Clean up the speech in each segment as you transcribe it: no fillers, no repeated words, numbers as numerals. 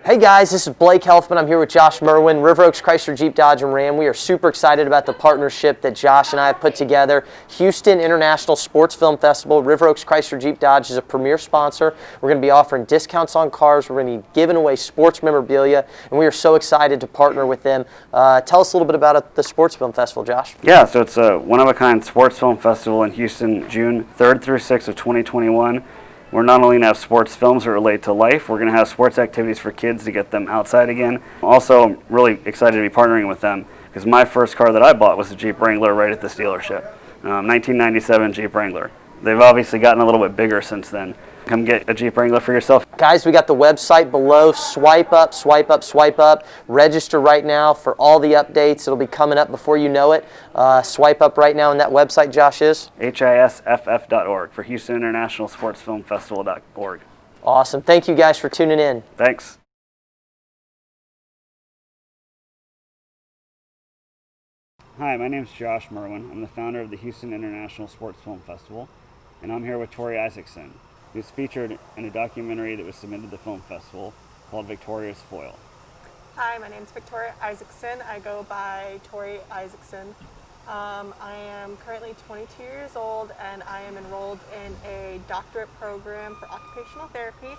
Hey guys, this is Blake Helfman. I'm here with Josh Merwin, River Oaks Chrysler Jeep Dodge and Ram. We are super excited about the partnership that Josh and I have put together. Houston International Sports Film Festival, River Oaks Chrysler Jeep Dodge is a premier sponsor. We're going to be offering discounts on cars. We're going to be giving away sports memorabilia, and we are so excited to partner with them. Tell us a little bit about the Sports Film Festival, Josh. Yeah, so it's a one-of-a-kind sports film festival in Houston, June 3rd through 6th of 2021. We're not only going to have sports films that relate to life, we're going to have sports activities for kids to get them outside again. Also, I'm really excited to be partnering with them because my first car that I bought was a Jeep Wrangler right at this dealership, 1997 Jeep Wrangler. They've obviously gotten a little bit bigger since then. Come get a Jeep Wrangler for yourself. Guys, we got the website below. Swipe up, swipe up, swipe up. Register right now for all the updates. It'll be coming up before you know it. Swipe up right now, and that website, Josh, is? HISFF.org for Houston International Sports Film Festival.org. Awesome. Thank you guys for tuning in. Thanks. Hi, my name is Josh Merwin. I'm the founder of the Houston International Sports Film Festival, and I'm here with Tori Isaacson, who's featured in a documentary that was submitted to the film festival called Victoria's Foil. Hi, my name is Victoria Isaacson. I go by Tori Isaacson. I am currently 22 years old, and I am enrolled in a doctorate program for occupational therapy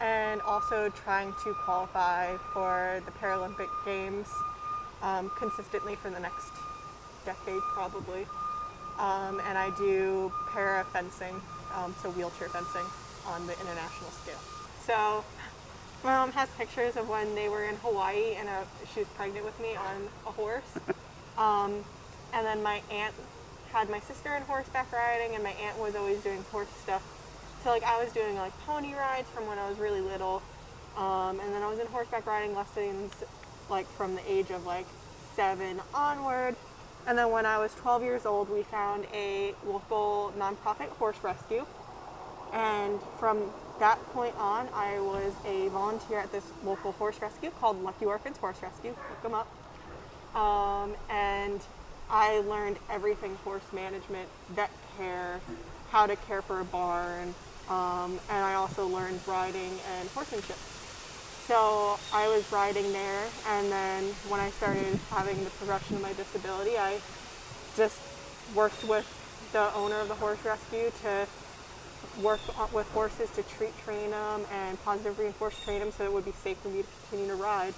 and also trying to qualify for the Paralympic Games consistently for the next decade probably. And I do para fencing, so wheelchair fencing on the international scale. So my mom has pictures of when they were in Hawaii and she was pregnant with me on a horse. And then my aunt had my sister in horseback riding, and my aunt was always doing horse stuff. So like I was doing like pony rides from when I was really little. And then I was in horseback riding lessons like from the age of like 7 onward. And then when I was 12 years old, we found a local nonprofit horse rescue. And from that point on, I was a volunteer at this local horse rescue called Lucky Orphans Horse Rescue. Look them up. And I learned everything horse management, vet care, how to care for a barn, and I also learned riding and horsemanship. So I was riding there, and then when I started having the progression of my disability, I just worked with the owner of the horse rescue to work with horses to train them and positive reinforce train them so it would be safe for me to continue to ride.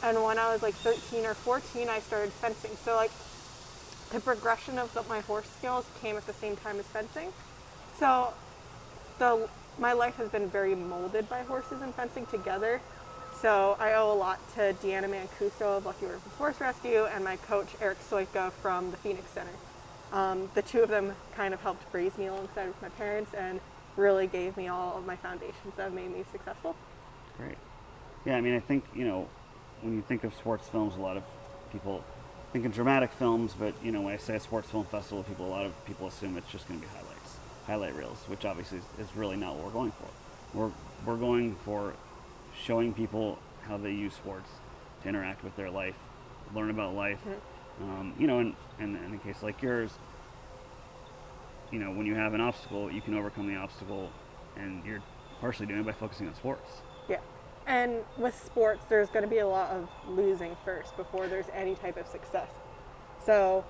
And when I was like 13 or 14, I started fencing. So like the progression of my horse skills came at the same time as fencing. So my life has been very molded by horses and fencing together. So I owe a lot to Deanna Mancuso of Lucky Orphans Horse Rescue and my coach Eric Soika from the Phoenix Center. The two of them kind of helped raise me alongside with my parents and really gave me all of my foundations that have made me successful. Great. Yeah, I mean, I think, when you think of sports films, a lot of people think of dramatic films, but, when I say a sports film festival, a lot of people assume it's just going to be highlight reels, which obviously is really not what we're going for. We're going for showing people how they use sports to interact with their life, learn about life. Mm-hmm. And in a case like yours, when you have an obstacle, you can overcome the obstacle, and you're partially doing it by focusing on sports. Yeah. And with sports, there's going to be a lot of losing first before there's any type of success. So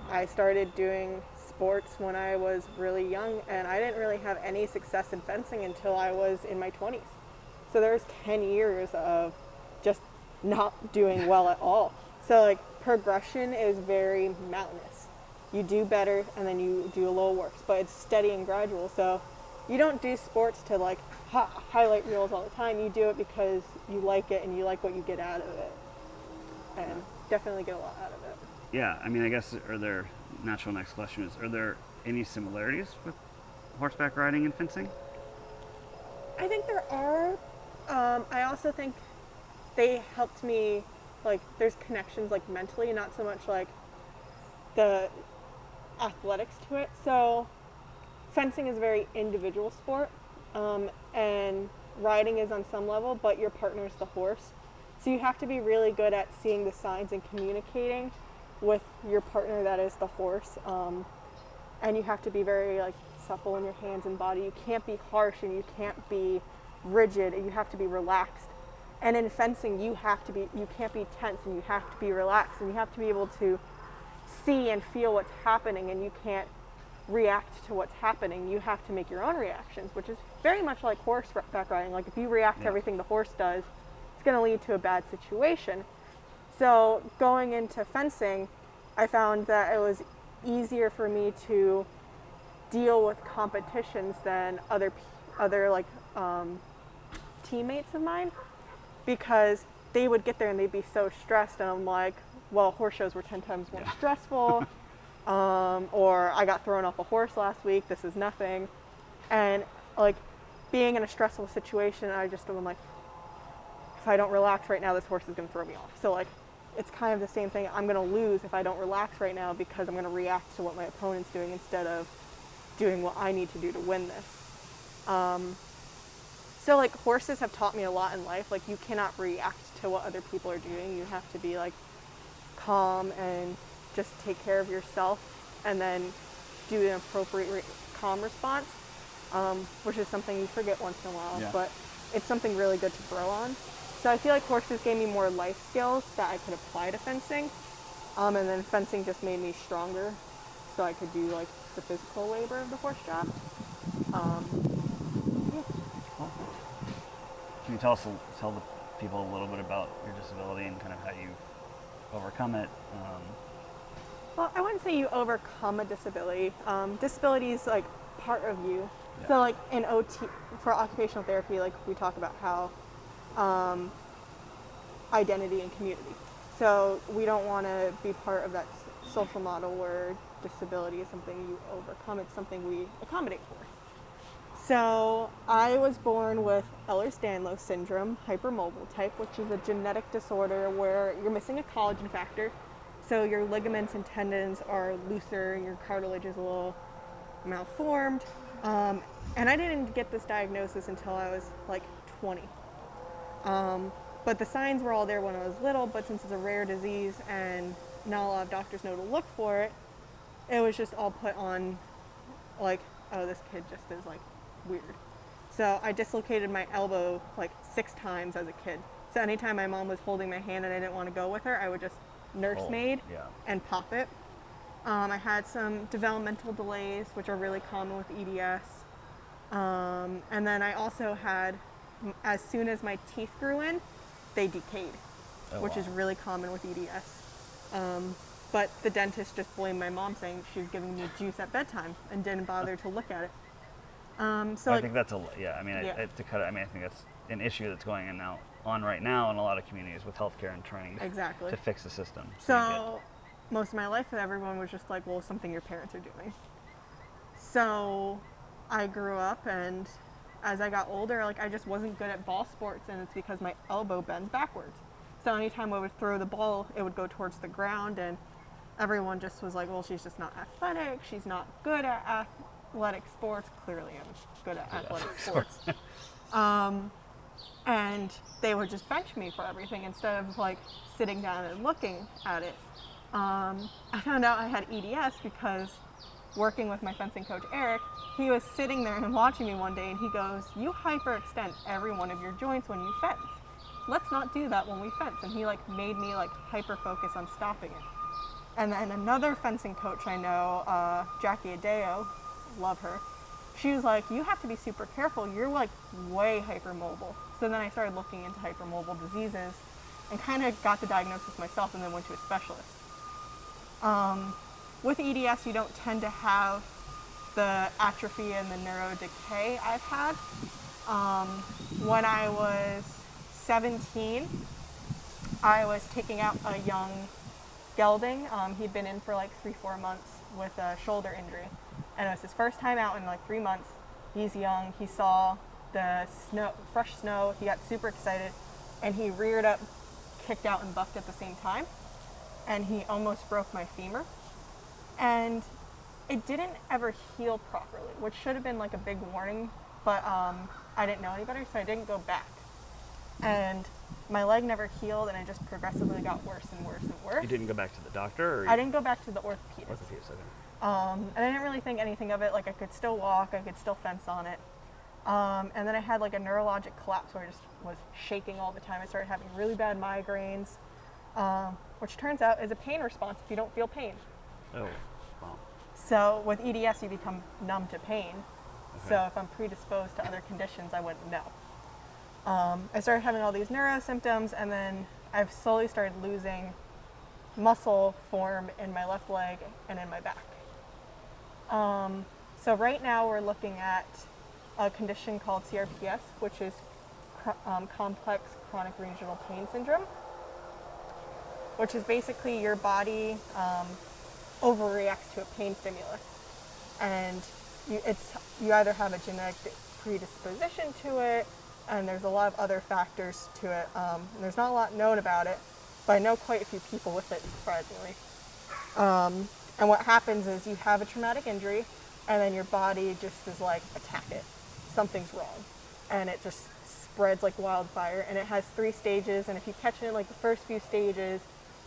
I started doing sports when I was really young, and I didn't really have any success in fencing until I was in my 20s. So there's 10 years of just not doing well at all. So like progression is very mountainous. You do better and then you do a little worse, but it's steady and gradual. So you don't do sports to like highlight reels all the time. You do it because you like it and you like what you get out of it, and definitely get a lot out of it. Yeah, I mean, I guess natural next question is, are there any similarities with horseback riding and fencing? I think there are. I also think they helped me, like, there's connections, like, mentally, not so much, like, the athletics to it. So fencing is a very individual sport, and riding is on some level, but your partner is the horse. So you have to be really good at seeing the signs and communicating with your partner that is the horse. And you have to be very, like, supple in your hands and body. You can't be harsh, and you can't be rigid, you have to be relaxed. And in fencing, you can't be tense, and you have to be relaxed, and you have to be able to see and feel what's happening, and you can't react to what's happening. You have to make your own reactions, which is very much like horseback riding. Like if you react to everything the horse does, it's going to lead to a bad situation. So going into fencing, I found that it was easier for me to deal with competitions than other teammates of mine, because they would get there and they'd be so stressed, and I'm like, well, horse shows were 10 times more stressful, or I got thrown off a horse last week, this is nothing. And like being in a stressful situation, I'm like, if I don't relax right now, this horse is going to throw me off. So like, it's kind of the same thing. I'm going to lose if I don't relax right now, because I'm going to react to what my opponent's doing instead of doing what I need to do to win this. So like horses have taught me a lot in life. Like you cannot react to what other people are doing. You have to be like calm and just take care of yourself, and then do an appropriate calm response, which is something you forget once in a while, but it's something really good to grow on. So I feel like horses gave me more life skills that I could apply to fencing, and then fencing just made me stronger, so I could do like the physical labor of the horse job. Can you tell the people a little bit about your disability and kind of how you've overcome it? Well, I wouldn't say you overcome a disability. Disability is like part of you. Yeah. So like in OT, for occupational therapy, like we talk about how identity and community. So we don't want to be part of that social model where disability is something you overcome. It's something we accommodate for. So I was born with Ehlers-Danlos Syndrome, hypermobile type, which is a genetic disorder where you're missing a collagen factor. So your ligaments and tendons are looser, your cartilage is a little malformed. And I didn't get this diagnosis until I was like 20. But the signs were all there when I was little, but since it's a rare disease and not a lot of doctors know to look for it, it was just all put on like, oh, this kid just is like weird. So I dislocated my elbow like 6 times as a kid. So anytime my mom was holding my hand and I didn't want to go with her, I would just nursemaid and pop it. I had some developmental delays, which are really common with EDS. And then I also had, as soon as my teeth grew in, they decayed, which is really common with EDS. But the dentist just blamed my mom, saying she was giving me juice at bedtime and didn't bother to look at it. So I think that's I think that's an issue that's going on right now in a lot of communities with healthcare and trying to fix the system. So most of my life, everyone was just like, well, it's something your parents are doing. So I grew up, and as I got older, like I just wasn't good at ball sports, and it's because my elbow bends backwards. So anytime I would throw the ball, it would go towards the ground, and everyone just was like, well, she's just not athletic, she's not good at athletic sports. Clearly I'm good at athletic sports. And they would just bench me for everything instead of like sitting down and looking at it. I found out I had EDS because working with my fencing coach, Eric, he was sitting there and watching me one day, and he goes, you hyperextend every one of your joints when you fence. Let's not do that when we fence. And he like made me like hyper focus on stopping it. And then another fencing coach I know, Jackie Adeo, love her, she was like, you have to be super careful, you're like way hypermobile. So then I started looking into hypermobile diseases and kind of got the diagnosis myself, and then went to a specialist. With EDS, you don't tend to have the atrophy and the neurodecay I've had. When I was 17, I was taking out a young gelding. He'd been in for like 3-4 months with a shoulder injury. And it was his first time out in like 3 months. He's young, he saw the snow, fresh snow, he got super excited, and he reared up, kicked out, and bucked at the same time. And he almost broke my femur. And it didn't ever heal properly, which should have been like a big warning, but I didn't know any better, so I didn't go back. And my leg never healed, and it just progressively got worse and worse and worse. You didn't go back to the doctor? Or I didn't go back to the orthopedist. Okay. And I didn't really think anything of it. Like I could still walk, I could still fence on it. And then I had like a neurologic collapse where I just was shaking all the time. I started having really bad migraines, which turns out is a pain response if you don't feel pain. Oh, wow. So with EDS, you become numb to pain. Okay. So if I'm predisposed to other conditions, I wouldn't know. I started having all these neuro symptoms, and then I've slowly started losing muscle form in my left leg and in my back. So right now we're looking at a condition called CRPS, which is complex chronic regional pain syndrome, which is basically your body overreacts to a pain stimulus. And you either have a genetic predisposition to it, and there's a lot of other factors to it. And there's not a lot known about it, but I know quite a few people with it, surprisingly. And what happens is you have a traumatic injury, and then your body just is like, attack it. Something's wrong. And it just spreads like wildfire. And it has 3 stages, and if you catch it in like the first few stages,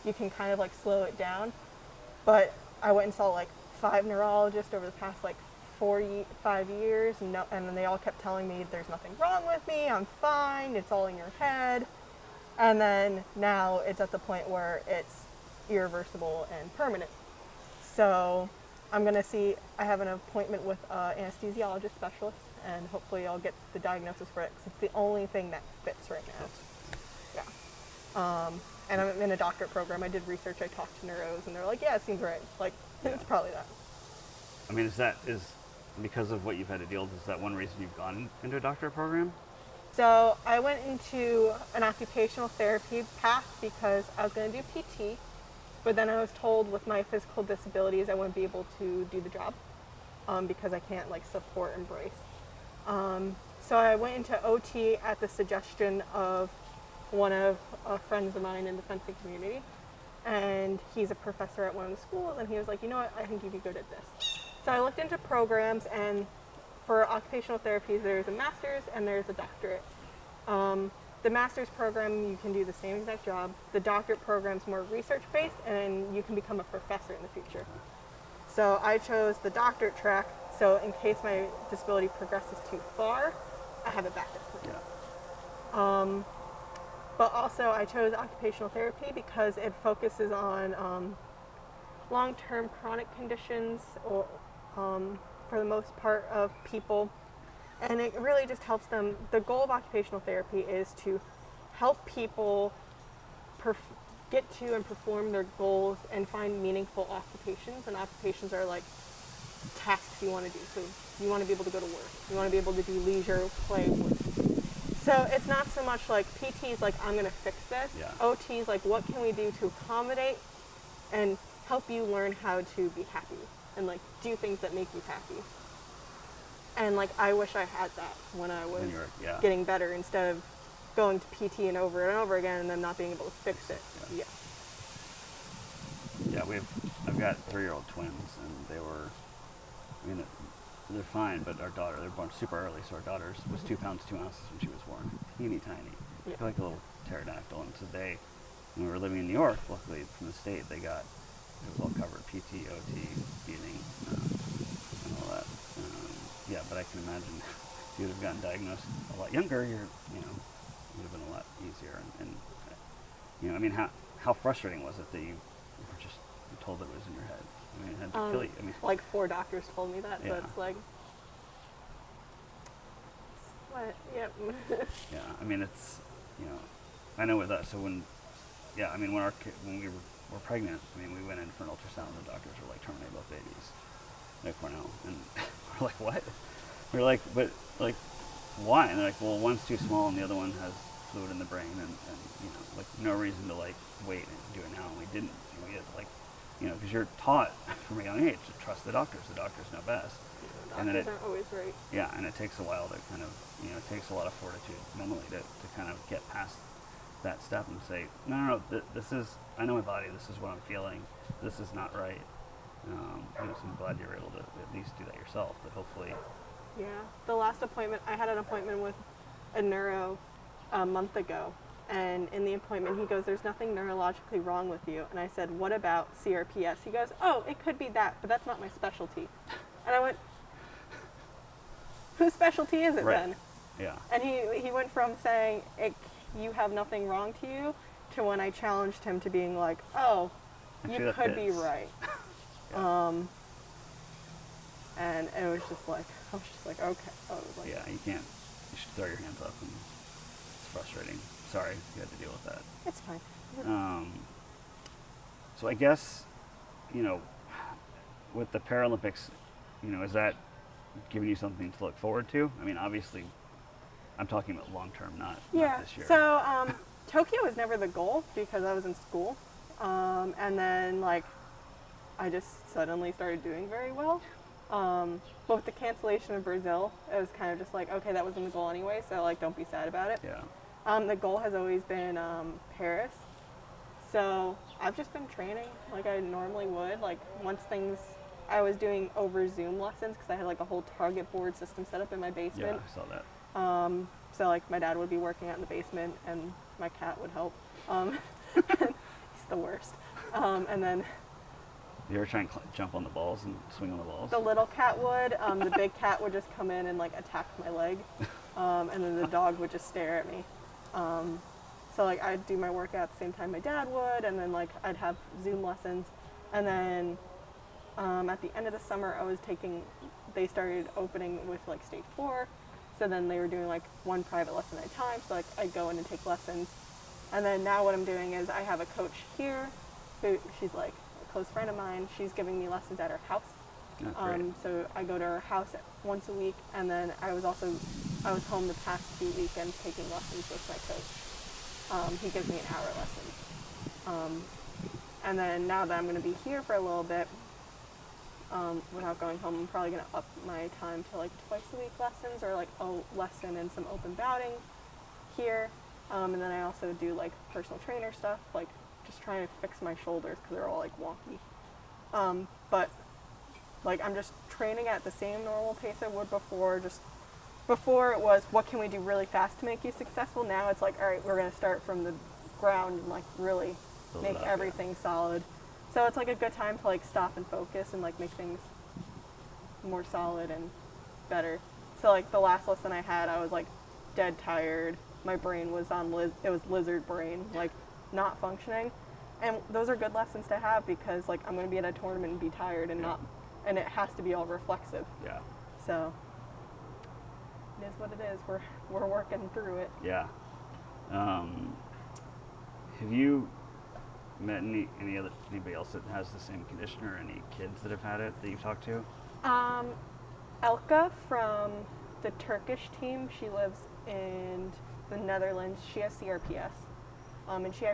you can kind of like slow it down. But I went and saw like 5 neurologists over the past like 5 years, and then they all kept telling me there's nothing wrong with me, I'm fine, it's all in your head. And then now it's at the point where it's irreversible and permanent. So I'm going to see, I have an appointment with an anesthesiologist specialist, and hopefully I'll get the diagnosis for it, because it's the only thing that fits right now. Yeah. And I'm in a doctorate program. I did research, I talked to neuros, and they're like, yeah, it seems right. Like, it's probably that. I mean, is because of what you've had to deal with, is that one reason you've gone into a doctorate program? So I went into an occupational therapy path because I was going to do PT, but then I was told with my physical disabilities I wouldn't be able to do the job because I can't like support and brace. So I went into OT at the suggestion of one of friends of mine in the fencing community, and he's a professor at one of the schools, and he was like, you know what, I think you'd be good at this. So I looked into programs, and for occupational therapies, there's a master's and there's a doctorate. The master's program, you can do the same exact job. The doctorate program's more research-based, and you can become a professor in the future. So I chose the doctorate track, so in case my disability progresses too far, I have a backup plan. Yeah. But also I chose occupational therapy because it focuses on long-term chronic conditions, or for the most part of people, and it really just helps them. The goal of occupational therapy is to help people get to and perform their goals and find meaningful occupations, and occupations are like tasks you want to do. So you want to be able to go to work, you want to be able to do leisure play work. So it's not so much like PT's like, I'm going to fix this. Yeah. OT's like, what can we do to accommodate and help you learn how to be happy and like do things that make you happy. And like, I wish I had that when I was getting better, instead of going to PT and over again and then not being able to fix it. Yeah. I've got 3-year-old twins, and they're fine, but our daughter, they're born super early, so our daughter was 2 pounds 2 ounces when she was born, teeny tiny, like a little pterodactyl. And so when we were living in New York, luckily from the state, it was all covered, PT, OT, feeding, and all that. But I can imagine if you would have gotten diagnosed a lot younger, it would have been a lot easier. And how frustrating was it that you were just told that it was in your head? I mean, it had to kill you. Like 4 doctors told me that, so it's like, what? Yep. Yeah, I mean, it's, I know with us, so when we were pregnant, we went in for an ultrasound, and the doctors were like, terminate both babies at Cornell, and we're like, what? We're like, but like, why? And they're like, well, one's too small and the other one has fluid in the brain, and like no reason to like wait and do it now. And we didn't. We had like, because you're taught from a young age to trust the doctors. The doctors know best. Doctors aren't always right. Yeah, and it takes a while to kind of, it takes a lot of fortitude mentally to kind of get past that step and say, no, this is, I know my body, this is what I'm feeling, this is not right. So I'm glad you're able to at least do that yourself, but hopefully. Yeah, the last appointment, I had an appointment with a neuro a month ago, and in the appointment he goes, there's nothing neurologically wrong with you. And I said, what about CRPS? He goes, oh, it could be that, but that's not my specialty. And I went, whose specialty is it Right. then? Yeah. And he went from saying you have nothing wrong to you to when I challenged him to being like, oh, Actually, you that could be fits. right. And it was just like, I was just like, okay. I was like, Yeah, you can't. You should throw your hands up, and it's frustrating. Sorry, you had to deal with that. it's fine. So I guess, with the Paralympics, is that giving you something to look forward to? I mean, obviously, I'm talking about long term, not this year. So Tokyo was never the goal because I was in school, and then like I just suddenly started doing very well. But with the cancellation of Brazil, it was kind of just like, okay, that wasn't the goal anyway, so like don't be sad about it. Yeah. The goal has always been Paris. So I've just been training like I normally would. Like I was doing over Zoom lessons because I had like a whole target board system set up in my basement. Yeah, I saw that. So like my dad would be working out in the basement and my cat would help. He's the worst. And then You ever try and jump on the balls and swing on the balls? the little cat would. The big cat would just come in and like attack my leg. And then the dog would just stare at me. So like I'd do my workout at the same time my dad would, and then like I'd have Zoom lessons. And then at the end of the summer they started opening with like stage 4. So then they were doing like one private lesson at a time. So like I'd go in and take lessons. And then now what I'm doing is I have a coach here who she's like a close friend of mine. She's giving me lessons at her house. Oh, great. So I go to her house once a week, and then I was home the past 2 weekends taking lessons with my coach. He gives me an hour lesson. And then now that I'm going to be here for a little bit, without going home, I'm probably going to up my time to like twice a week lessons, or like a lesson and some open bouting here. And then I also do like personal trainer stuff, like just trying to fix my shoulders because they're all like wonky. But like I'm just training at the same normal pace I would before. Just before it was, what can we do really fast to make you successful? Now it's like, all right, we're going to start from the ground and like really Build make it up, everything solid. So it's like a good time to like stop and focus and like make things more solid and better. So like the last lesson I had, I was like dead tired. My brain was it was lizard brain, like not functioning. And those are good lessons to have because like I'm going to be at a tournament and be tired and and it has to be all reflexive. Yeah. So it is what it is. We're working through it. Yeah. Have you met anybody else that has the same condition, or any kids that have had it that you've talked to? Elka from the Turkish team, she lives in the Netherlands. She has CRPS. And she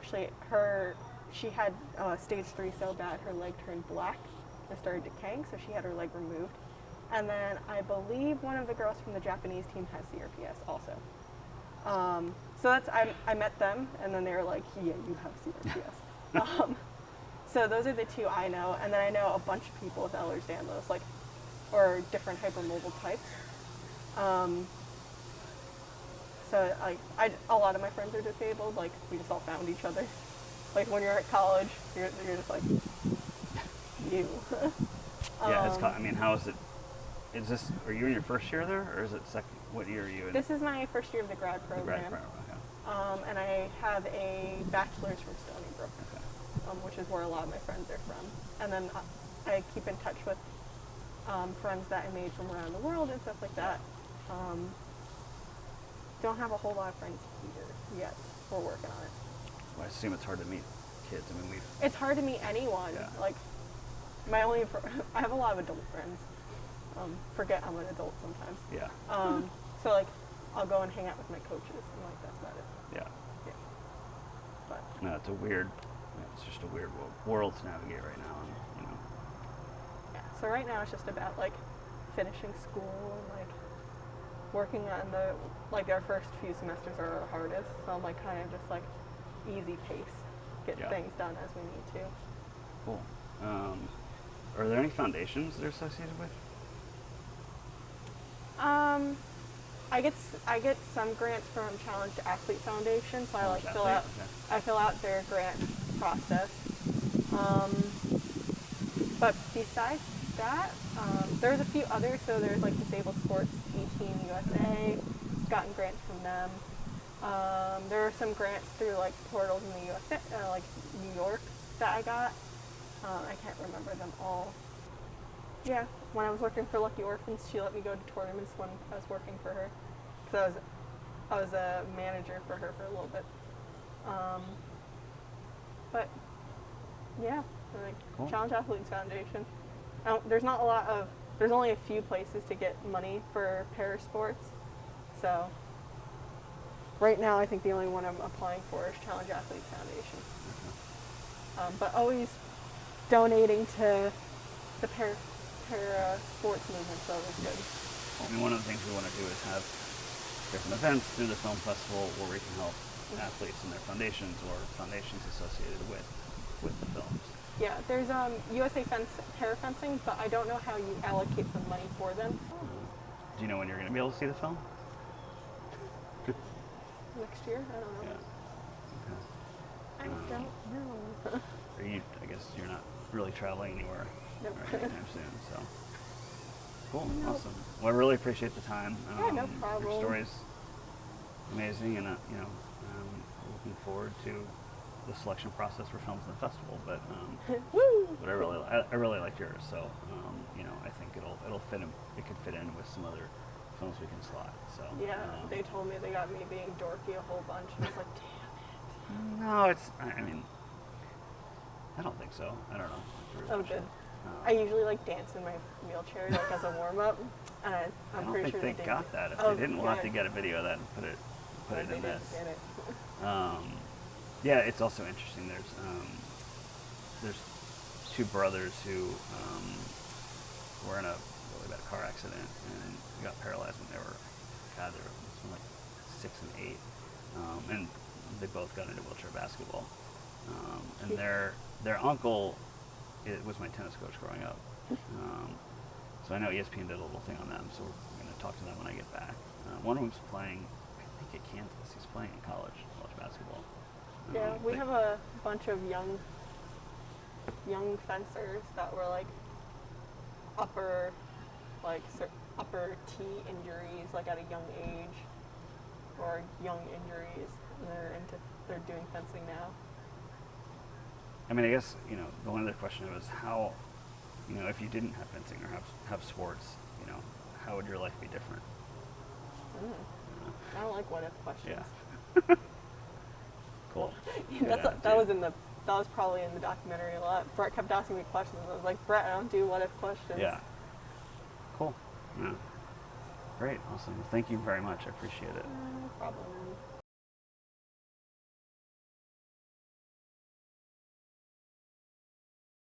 had stage 3 so bad her leg turned black and started decaying, so she had her leg removed. And then I believe one of the girls from the Japanese team has CRPS also. So I met them, and then they were like, yeah, you have CRPS. So those are the two I know, and then I know a bunch of people with Ehlers-Danlos, or different hypermobile types. So a lot of my friends are disabled. Like we just all found each other. Like when you're at college, you're just like you. Yeah, how is it? Are you in your first year there, or is it second? What year are you in? This is my first year of the grad The program. grad program, okay. And I have a bachelor's from Stony Brook, Okay. which is where a lot of my friends are from. And then I keep in touch with friends that I made from around the world and stuff like that. Don't have a whole lot of friends here yet. We're working on it. Well, I assume it's hard to meet kids. I mean, It's hard to meet anyone. Yeah. Like I have a lot of adult friends. Forget I'm an adult sometimes. yeah, So like I'll go and hang out with my coaches and like that's about it. yeah. Yeah. But No, it's just a weird world to navigate right now, and yeah. So right now it's just about like finishing school and like working on our first few semesters are our hardest. So I'm like kind of just like easy pace, get Yeah. things done as we need to. Cool. Are there any foundations that are associated with? I get some grants from Challenged Athlete Foundation, so Challenged fill out Athlete, okay. I fill out their grant process. But besides that. There's a few others, so there's like Disabled Sports E-Team USA, gotten grants from them. There are some grants through like portals in the USA, like New York, that I got. I can't remember them all. Yeah, when I was working for Lucky Orphans, she let me go to tournaments when I was working for her, because I was a manager for her for a little bit. But yeah, like Cool. Challenge Athletes Foundation. There's only a few places to get money for para sports. So right now, I think the only one I'm applying for is Challenge Athletes Foundation. But always donating to the para sports movement, so it's good. I mean, one of the things we want to do is have different events through the film festival where we can help athletes and their foundations or foundations associated with the films. Yeah, there's USA para fencing, but I don't know how you allocate the money for them. Do you know when you're going to be able to see the film? Next year? I don't know. Yeah. I don't know. Or I guess you're not really traveling anywhere Nope. anytime soon, so. Cool, awesome. Well, I really appreciate the time. Yeah, no problem. Your story's amazing, and looking forward to the selection process for films in the festival. But but I really like yours, so I think it'll fit in. It could fit in with some other films we can slot. So Yeah, they told me they got me being dorky a whole bunch, and I was like, damn it. No, I mean, I don't think so. I don't know. Oh, good. I usually like dance in my wheelchair like as a warm up, and I I'm don't pretty think sure they got that. If they didn't, we'll have to get a video of that and put it They in didn't this. get it. Yeah, it's also interesting. There's two brothers who were in a really bad car accident and got paralyzed when they were like 6 and 8, and they both got into wheelchair basketball. And their uncle was my tennis coach growing up. So I know ESPN did a little thing on them, so we're going to talk to them when I get back. One of them's playing, I think at Kansas. He's playing in college basketball. Yeah, we have a bunch of young fencers that were like upper T injuries, like at a young age, or young injuries, and they're doing fencing now. I mean, I guess, the one other question was how, if you didn't have fencing or have sports, how would your life be different? I don't like what if questions. Yeah. Cool. That was probably in the documentary a lot. Brett kept asking me questions. I was like, Brett, I don't do what if questions. Yeah. Cool. Yeah. Great. Awesome. Well, thank you very much. I appreciate it. No problem.